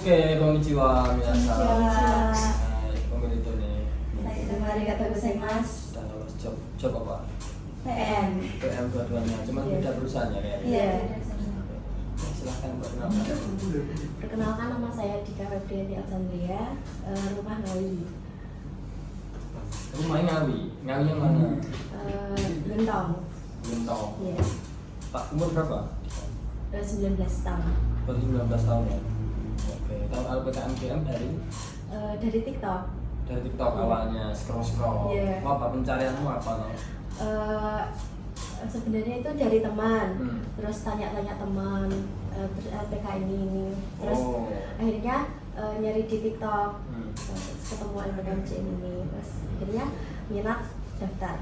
Oke, konnichiwa minasan. Konnichiwa. Hai, komentar nih. Arigatou gozaimasu. Dan lolos job apa? PM. PM dua-duanya, cuman Iya. beda perusahaan ya kayaknya. Iya. Silahkan Mbak, kenapa? Perkenalkan, nama saya Dika Febrianti Alexandria, rumah Ngawi. Rumahnya Ngawi. Ngawi yang mana? Gentong. Gentong. Iya. Pak, umur berapa? 19 tahun. Berarti 19 tahun ya. Oke, tahu LPKM PM Dari TikTok. dari TikTok awalnya scroll. Iya. Apa pencarianmu apa no? Sebenarnya itu dari teman, Hmm. terus tanya-tanya teman, terus LPK ini, terus Oh. akhirnya nyari di TikTok, Hmm. terus ketemu LPKM ini, terus akhirnya minat daftar.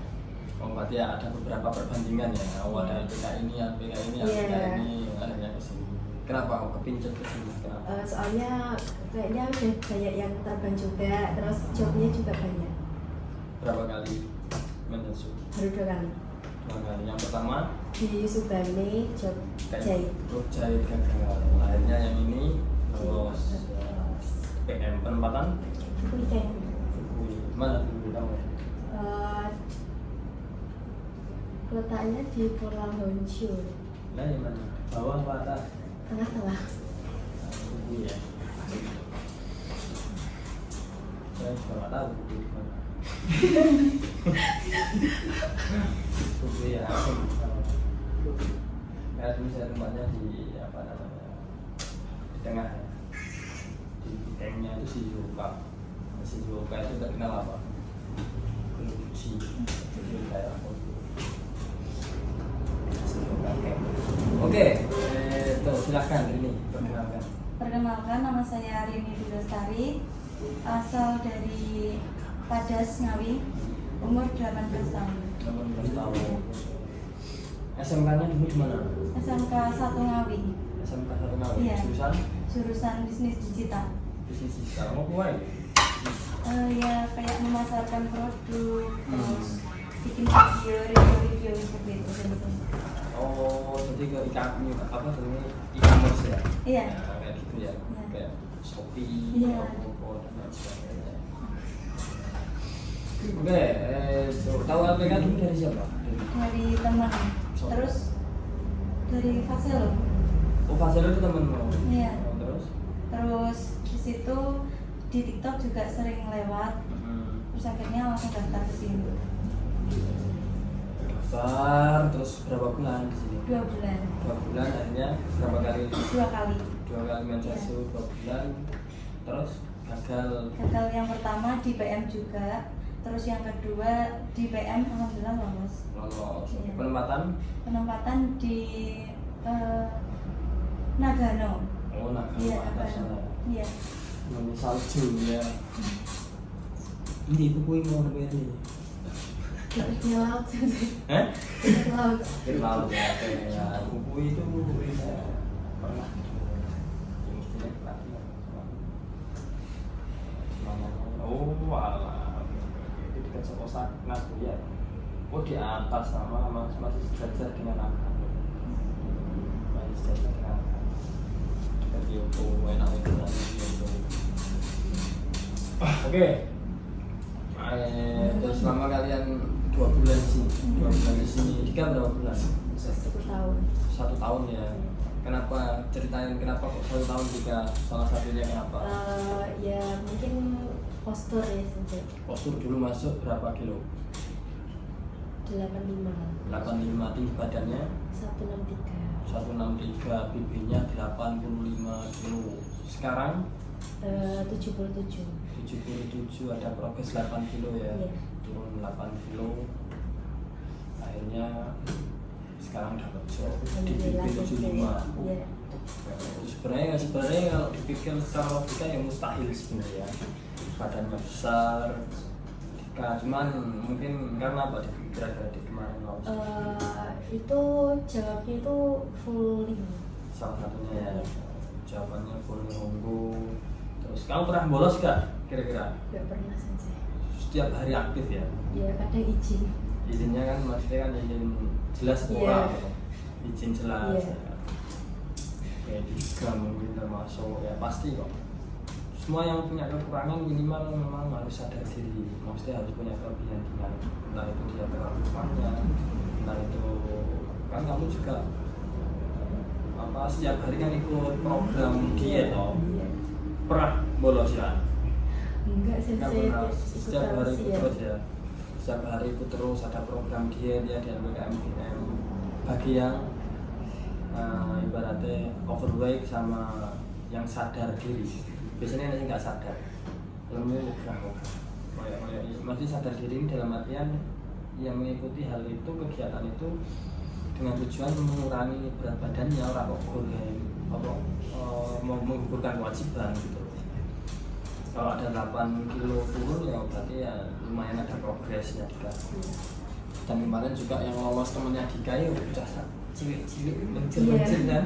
Oh, berarti ya ada beberapa perbandingan ya. Awalnya LPK ini, LPK ini, LPK Iya. ini, akhirnya kesini. Kenapa kok kepincut kesini? Kenapa? Soalnya kayaknya udah banyak yang terbang juga, terus jobnya juga banyak. Berapa kali menyusul? Baru 2 kali. 2 kali. Yang pertama Di Subane, job jahit. jahit gagal. Akhirnya yang ini lolos. PM penempatan Weekend. Fukui. Mana dulu kamu? Letaknya di Pulau Honshu, Nah, yang mana? Bawah apa atas? tengah-tengah. Fukui ya. Saya juga nggak tahu Fukui di mana. Fukui ya. Ya, dulu saya tempatnya di apa namanya, di tengah ya. Di gengnya itu Shizuoka itu terkenal apa? Gunung Fuji. Jadi daerah Honshu. Shizuoka Geng. Oke, tuh silakan ini perkenalkan. Perkenalkan, nama saya Rini Dilestari, asal dari Padas, Ngawi, umur 18 tahun. 18 tahun. SMK-nya dulu di mana? SMK 1 Ngawi, SMK 1 Ngawi. Iya. Jurusan jurusan bisnis digital. bisnis digital. Mau kuai? Ya kayak memasarkan produk, Hmm. terus bikin video, review seperti itu. Oh, jadi ke apa namanya e-commerce ya? Iya. Ya, kayak gitu ya. Iya. Kayak Shopee, Iya. Oppo dan lain sebagainya. Oke, tahu LPK dulu dari siapa? Dari teman, terus dari Faselo. Oh, Fasel itu temenmu. Iya. Oh, terus? Terus di situ di TikTok juga sering lewat, terus akhirnya langsung daftar ke sini. Daftar, terus berapa bulan di sini? 2 bulan, 2 bulan, akhirnya berapa kali? 2 kali. 2 kali mensesu 2 bulan, terus gagal. Gagal yang pertama di PM juga, terus yang kedua di PM alhamdulillah lolos. Lolos. Iya. Penempatan di Nagano. oh nah Iya, atas Nagano. sana. Iya. Namanya salju ya. Ini Fukui mau ini. Di laut sih. Hah? Di laut. Di laut ya. Kayak Fukui itu saya pernah. Yang istilahnya pelatihan. Oh, alah. Itu dekat Sekosak Nagoya. Oh, di atas sama masih sejajar dengan akar. Masih sejajar dengan akar. Dekat Kyoto, enak itu nanti Kyoto. Oke. Terus selama kalian 2 bulan di sini, 2 bulan di sini, Dika berapa bulan? 1 tahun. 1 tahun ya. Kenapa ceritain kenapa kok 1 tahun Dika? Salah satunya kenapa? Ya mungkin postur ya sih. Postur dulu masuk berapa kilo? 85. 85 tinggi badannya 163. 163, BB-nya 85 kilo. Sekarang 77. 77, ada progres 8 kilo ya. Iya. Turun 8 kilo. Akhirnya sekarang dapat job di Alhamdulillah, BB 75. Iya. Sebenarnya kalau dipikir secara logika ya mustahil sebenarnya. Badannya besar, cuman mungkin karena apa kira-kira di kemarin lolos? Itu jawabnya itu fully. Salah satunya ya. Iya. Jawabannya full nunggu. Terus kamu pernah bolos gak kira-kira? Gak pernah sih. Setiap hari aktif ya? Ya kadang izin. Izinnya kan maksudnya kan izin jelas Iya. orang, izin jelas. Iya. Ya. Kayak juga mungkin termasuk ya pasti kok. semua yang punya kekurangan minimal memang harus sadar diri, maksudnya harus punya kelebihan dengan entah itu dia terlalu rumahnya, entah itu kan kamu juga apa setiap hari kan ikut program diet toh, pernah bolos ya? Enggak Nggak sensei, pernah, ikut setiap hari terus ikut ya. terus ya, setiap hari ikut terus ada program diet ya di LPKMDM. Bagi yang ibaratnya overweight sama yang sadar diri, biasanya yang nggak sadar, ilmu masih sadar diri ini dalam artian yang mengikuti hal itu, kegiatan itu dengan tujuan mengurangi berat badannya, orang mau menggugurkan kewajiban gitu. Kalau ada 8 kilo turun ya berarti ya lumayan ada progresnya Dika. Dan kemarin juga yang lolos temennya Dika ya udah cilik-cilik mencil-mencil kan.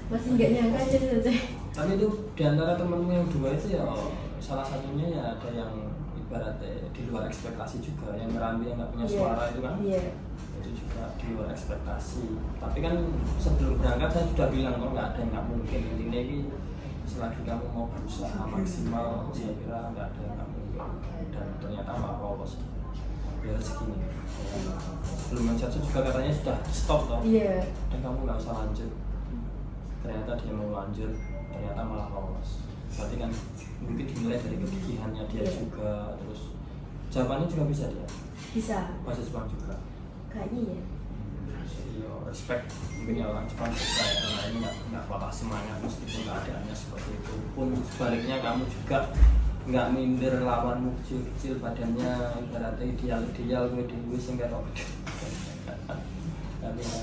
Masih nggak nyangka aja sensei. Tapi itu diantara temenmu yang dua itu ya salah satunya ya ada yang ibaratnya di luar ekspektasi juga, yang ngerambi yang nggak punya suara itu kan. Itu juga di luar ekspektasi. Tapi kan sebelum berangkat saya sudah bilang kok nggak ada yang nggak mungkin, intinya ini selagi kamu mau berusaha maksimal saya kira nggak ada yang nggak mungkin, dan ternyata malah lolos ya segini. Sebelum menjatuh juga katanya sudah stop toh, dan kamu nggak usah lanjut, ternyata dia mau lanjut, ternyata malah lolos. Berarti kan mungkin dinilai dari kegigihannya dia juga, terus jawabannya juga bisa dia bahasa Jepang juga kayaknya ya. Yo, respect mungkin ya orang Jepang juga ya, karena ini nggak patah semangat meskipun keadaannya seperti itu. Pun sebaliknya kamu juga nggak minder lawanmu kecil-kecil badannya, ibaratnya ideal gue sehingga kok tapi ya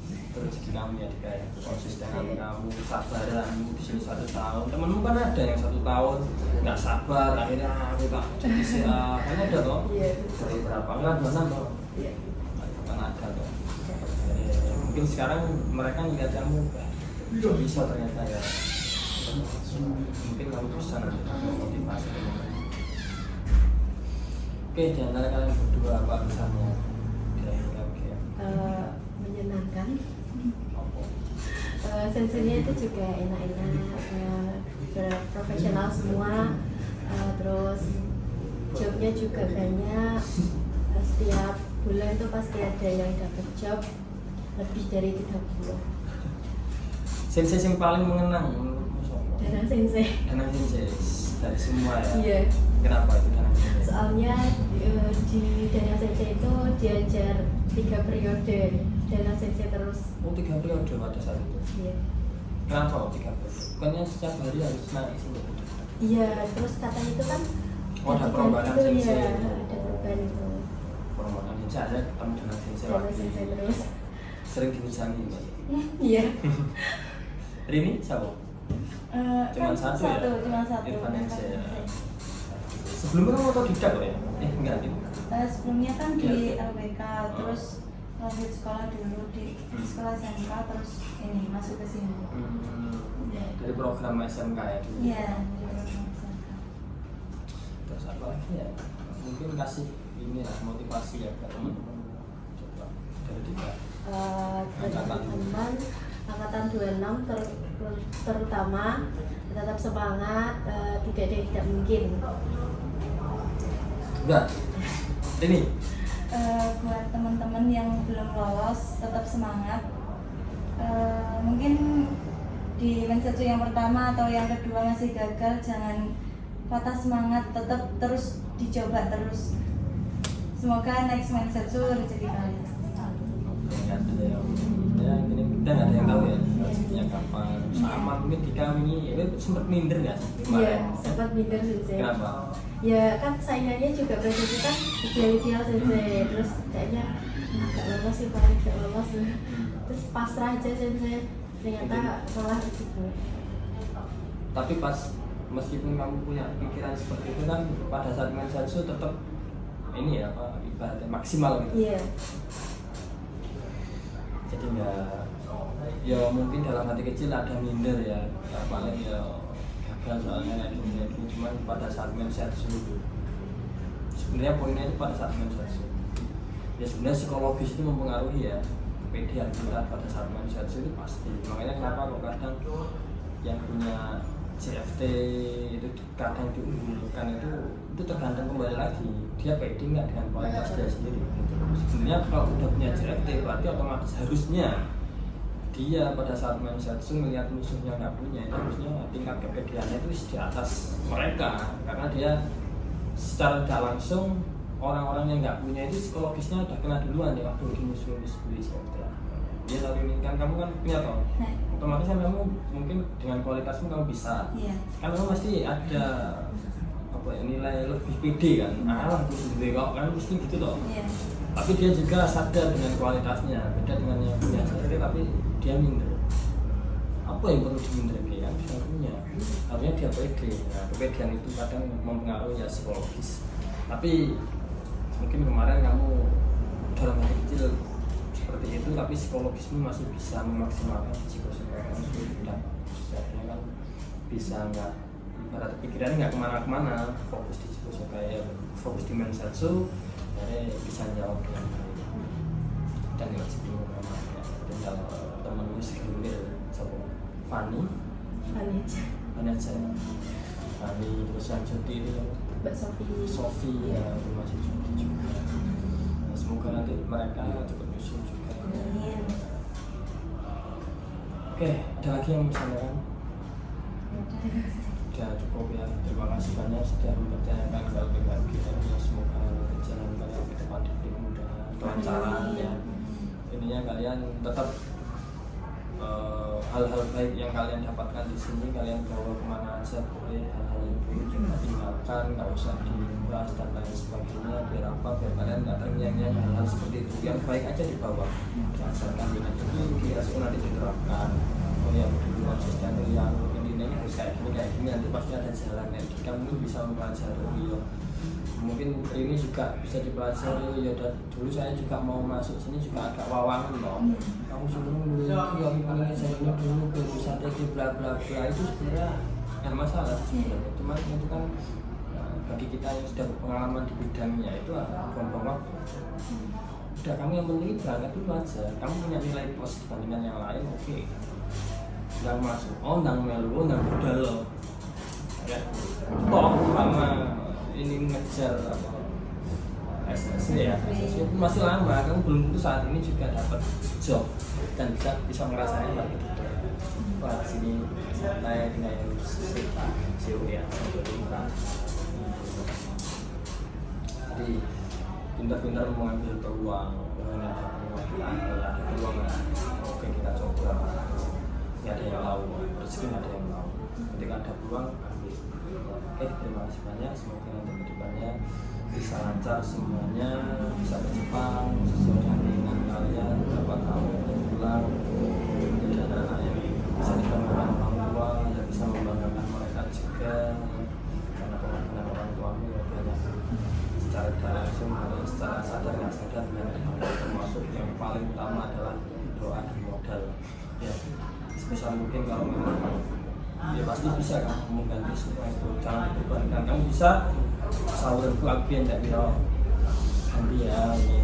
itu rezeki kamu ya Dika ya, konsistenan kamu, sabaranmu di sini 1 tahun. Temenmu kan ada yang 1 tahun nggak sabar, akhirnya aku tak jadi CA kan ada toh, dari berapa enggak 2 toh, kan ada toh. Mungkin sekarang mereka ngeliat kamu bisa ternyata ya, mungkin kamu bisa nanti motivasi teman-teman. Oke, di antara kalian berdua apa kesannya? Menyenangkan. Senseinya itu juga enak-enak, profesional semua, terus jobnya juga banyak. Setiap bulan itu pasti ada yang dapat job lebih dari 30. Sensei yang paling mengenang menurutmu siapa? Danang sensei. Danang sensei dari semua ya? Iya. Kenapa itu Danang sensei? Soalnya di Danang sensei itu diajar 3 periode. Danang sensei terus. Oh 3 periode pada saat itu? Iya. Kenapa 3 periode? Bukannya setiap hari harus naik sih? Iya, terus katanya itu kan ada perubahan itu sensei. ya, ada perubahan itu. Perubahan sensei, ada ketemu Danang sensei Danang lagi. sensei terus. Sering dibicarain Mbak? Iya. Rini siapa? Cuma kan satu ya? cuma satu. Irfan Sensei ya. Sebelumnya kamu otodidak loh ya? Enggak gitu. Sebelumnya kan di Iya. LPK, terus lanjut sekolah dulu di sekolah SMK, terus ini masuk ke sini. Dari program SMK ya dulu? Iya, di program SMK. Terus apa lagi ya? Mungkin kasih ini lah, motivasi ya buat teman-teman. Coba dari Dika. Teman-teman angkatan 26 terutama tetap semangat, tidak ada yang tidak mungkin. Enggak. Ini Buat teman-teman yang belum lolos tetap semangat. Mungkin di mensatsu yang pertama atau yang kedua masih gagal, jangan patah semangat, tetap terus dicoba terus. Semoga next mensatsu rezeki kalian. nggak ada yang ini kita nggak ada yang tahu ya rezekinya kapan. Sama mungkin Dika ini sempat minder nggak sih kemarin? Iya, sempat minder sensei. Kenapa? Ya kan saingannya juga banyak kita ideal sensei, terus kayaknya nggak lolos sih, paling nggak lolos. Terus pasrah aja sensei, ternyata malah gitu. Tapi pas meskipun kamu punya pikiran seperti itu kan pada saat mensatsu tetap ini ya apa ibaratnya maksimal gitu. Iya. Jadi nggak, ya mungkin dalam hati kecil ada minder ya, paling ya gagal soalnya kayak gini. Cuman pada saat mensatsu sebenarnya poinnya itu pada saat mensatsu ya sebenarnya psikologis itu mempengaruhi ya kepedean kita pada saat mensatsu itu pasti. Makanya kenapa kok kadang yang punya JFT itu kadang diunggulkan itu tergantung kembali lagi dia pede nggak dengan kualitas dia sendiri gitu. Sebenarnya kalau udah punya JFT berarti otomatis harusnya dia pada saat main Setsu melihat musuhnya nggak punya, itu harusnya tingkat kepedeannya itu di atas mereka karena dia secara tidak langsung orang-orang yang nggak punya itu psikologisnya udah kena duluan ya waktu di musuh di JFT. Dia tahu ini kan kamu kan punya toh, otomatis kan kamu mungkin dengan kualitasmu kamu bisa, kan kamu pasti ada apa ya, nilai lebih pede kan, lah sendiri kok kan mesti gitu toh. Tapi dia juga sadar dengan kualitasnya, beda dengan yang punya sendiri tapi dia minder. Apa yang perlu diminderi kan dia punya, harusnya dia pede. Nah, kepedean itu kadang mempengaruhi ya psikologis. Tapi mungkin kemarin kamu dalam hal kecil seperti itu, tapi psikologismu masih bisa memaksimalkan psikosocial dan jadinya kan bisa nggak ibarat pikirannya nggak kemana-kemana, fokus di psikosocial, fokus di Mensetsu, jadi bisa jawab dengan baik. Dan nggak sebelum memang ya, tinggal temenmu segelintir coba Fanny aja, Fanny terus yang Jody itu Mbak Sofi ya itu masih Jody juga. Nah, semoga nanti mereka cepat nyusul juga. Oke, ada lagi yang mau disampaikan? Sudah cukup ya, terima kasih banyak sudah mempercayakan keluarga kita. Semoga jalan kalian ke depan diberi kemudahan, kelancaran ya. Ininya kalian tetap hal-hal baik yang kalian dapatkan di sini kalian bawa kemana aja boleh, hal-hal yang buruk jangan tinggalkan, nggak usah dibahas dan lain sebagainya. Biar apa? Biar kalian nggak terngiang-ngiang hal-hal seperti itu. Yang baik aja dibawa, diajarkan dengan itu, direspon nanti diterapkan. Oh ya, begitu konsisten yang ini harus kayak gini nanti pasti ada jalan yang kamu bisa mempelajari. Oh, mungkin ini juga bisa dipelajari ya. Dulu saya juga mau masuk sini juga agak wawangan loh. Kamu sebelum dulu yang ini saya ini dulu ke strategi bla bla bla itu sebenarnya nggak masalah sebenarnya. Cuma itu kan bagi kita yang sudah berpengalaman di bidangnya itu buang-buang waktu. Udah kamu yang penting berangkat dulu aja. Kamu punya nilai plus dibandingkan yang lain, oke. Nggak masuk, nggak melu, nggak udah loh. Ya, toh sama ini ngejar SSW ya, SSW itu masih lama, kamu belum tentu saat ini juga dapat job dan bisa ngerasain lagi wah sini santai dengan yang CEO ya, jadi pintar-pintar mengambil peluang ada peluang oke kita coba ya, ada yang tahu rezeki ada yang tahu ketika ada peluang ambil. Oke, terima kasih banyak, semoga nanti kedepannya bisa lancar semuanya, bisa ke Jepang sesuai dengan keinginan kalian, berapa tahun pulang menjadi anak-anak yang bisa dibanggakan orang tua, yang bisa membanggakan mereka juga karena pengorbanan orang tuamu ya banyak secara tidak langsung atau secara sadar nggak sadar termasuk yang paling utama adalah doa dan modal ya. Sebisa mungkin kalau memang ya pasti bisa kamu mengganti semua itu, jangan dibebankan. Kamu bisa sahur itu aku yang tidak bisa ganti ya ini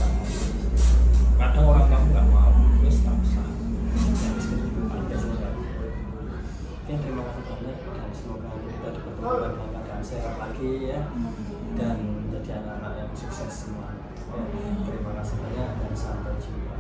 kadang orang kamu nggak mau terus nggak usah habis kecukupan biasanya. Oke, terima kasih banyak dan semoga kita dipertemukan dengan keadaan sehat lagi ya dan menjadi anak-anak yang sukses semua. Terima kasih banyak dan sampai jumpa.